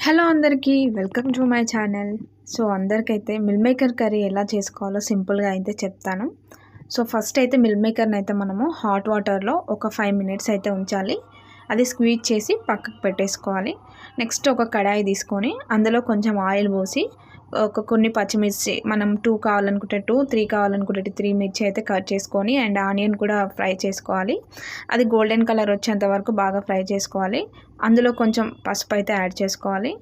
Hello అందరికీ welcome to my channel. So అందరికైతే meal maker curry ఎలా చేసుకోవాలో సింపుల్గా అయితే చెప్తాను. సో ఫస్ట్ అయితే మిల్ మేకర్ని అయితే మనము హాట్ వాటర్లో ఒక 5 మినిట్స్ అయితే ఉంచాలి. అది స్క్వీజ్ చేసి పక్కకు పెట్టేసుకోవాలి. నెక్స్ట్ ఒక కడాయి తీసుకొని అందులో కొంచెం ఆయిల్ పోసి కొన్ని పచ్చిమిర్చి మనం 2 కావాలనుకుంటే 2, 3 కావాలనుకుంటే 3 మిర్చి అయితే కట్ చేసుకొని అండ్ ఆనియన్ కూడా ఫ్రై చేసుకోవాలి. అది గోల్డెన్ కలర్ వచ్చేంత వరకు బాగా ఫ్రై చేసుకోవాలి. అందులో కొంచెం పసుపు అయితే యాడ్ చేసుకోవాలి.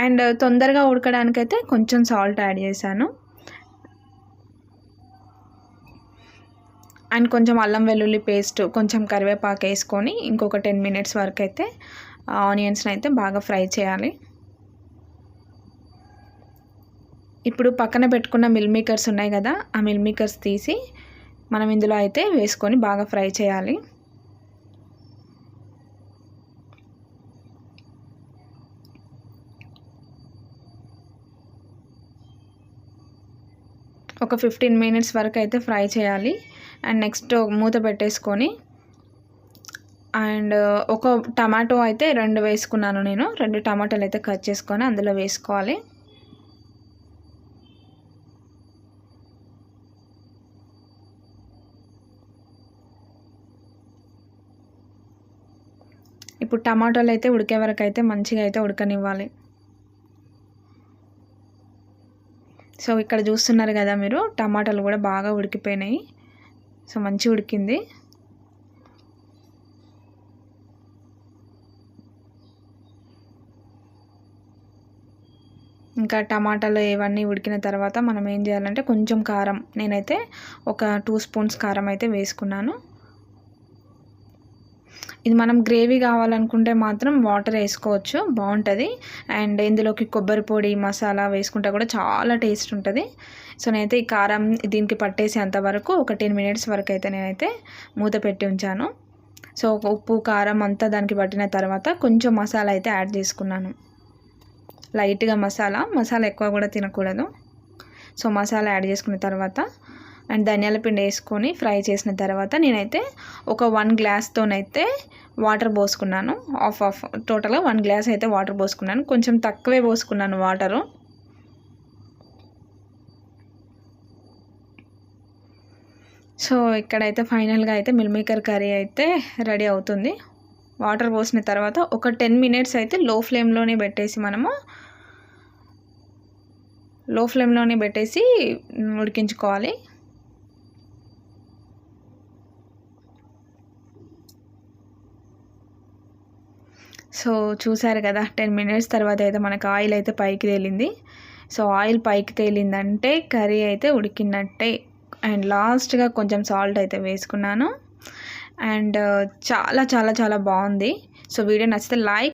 అండ్ తొందరగా ఉడకడానికైతే కొంచెం సాల్ట్ యాడ్ చేశాను. అండ్ కొంచెం అల్లం వెల్లుల్లి పేస్ట్, కొంచెం కరివేపాకు వేసుకొని ఇంకొక 10 మినిట్స్ వరకు అయితే ఆనియన్స్ని అయితే బాగా ఫ్రై చేయాలి. ఇప్పుడు పక్కన పెట్టుకున్న మిల్ మేకర్స్ ఉన్నాయి కదా, ఆ మిల్ మేకర్స్ తీసి మనం ఇందులో అయితే వేసుకొని బాగా ఫ్రై చేయాలి. ఒక 15 మినిట్స్ వరకు అయితే ఫ్రై చేయాలి. అండ్ నెక్స్ట్ మూత పెట్టేసుకొని అండ్ ఒక టమాటో అయితే 2 వేసుకున్నాను నేను. 2 టమాటాలు అయితే కట్ చేసుకొని అందులో వేసుకోవాలి. ఇప్పుడు టమాటాలు అయితే ఉడికే వరకు అయితే మంచిగా అయితే ఉడకనివ్వాలి. సో ఇక్కడ చూస్తున్నారు కదా మీరు, టమాటాలు కూడా బాగా ఉడికిపోయినాయి. సో మంచిగా ఉడికింది. ఇంకా టమాటాలు ఇవన్నీ ఉడికిన తర్వాత మనం ఏం చేయాలంటే కొంచెం కారం, నేనైతే ఒక 2 స్పూన్స్ కారం అయితే వేసుకున్నాను. ఇది మనం గ్రేవీ కావాలనుకుంటే మాత్రం వాటర్ వేసుకోవచ్చు, బాగుంటుంది. అండ్ ఇందులోకి కొబ్బరి పొడి, మసాలా వేసుకుంటే కూడా చాలా టేస్ట్ ఉంటుంది. సో నేనైతే ఈ కారం దీనికి పట్టేసేంత వరకు ఒక 10 మినిట్స్ వరకు అయితే నేనైతే మూత పెట్టి ఉంచాను. సో ఉప్పు కారం అంతా దానికి పట్టిన తర్వాత కొంచెం మసాలా అయితే యాడ్ చేసుకున్నాను. లైట్గా మసాలా ఎక్కువ కూడా తినకూడదు. సో మసాలా యాడ్ చేసుకున్న తర్వాత అండ్ ధనియాల పిండి వేసుకొని ఫ్రై చేసిన తర్వాత నేనైతే ఒక 1 గ్లాస్తోనైతే వాటర్ పోసుకున్నాను. హాఫ్ టోటల్గా 1 గ్లాస్ అయితే వాటర్ పోసుకున్నాను. కొంచెం తక్కువే పోసుకున్నాను వాటరు. సో ఇక్కడైతే ఫైనల్గా అయితే మిల్ మేకర్ కర్రీ అయితే రెడీ అవుతుంది. వాటర్ పోసిన తర్వాత ఒక 10 మినిట్స్ అయితే లో ఫ్లేమ్లోనే పెట్టేసి ఉడికించుకోవాలి. సో చూసారు కదా, 10 మినిట్స్ తర్వాత అయితే మనకు ఆయిల్ అయితే పైకి తేలింది. సో ఆయిల్ పైకి తేలిందంటే కర్రీ అయితే ఉడికినట్టే. అండ్ లాస్ట్గా కొంచెం సాల్ట్ అయితే వేసుకున్నాను. అండ్ చాలా చాలా చాలా బాగుంది. సో వీడియో నచ్చితే లైక్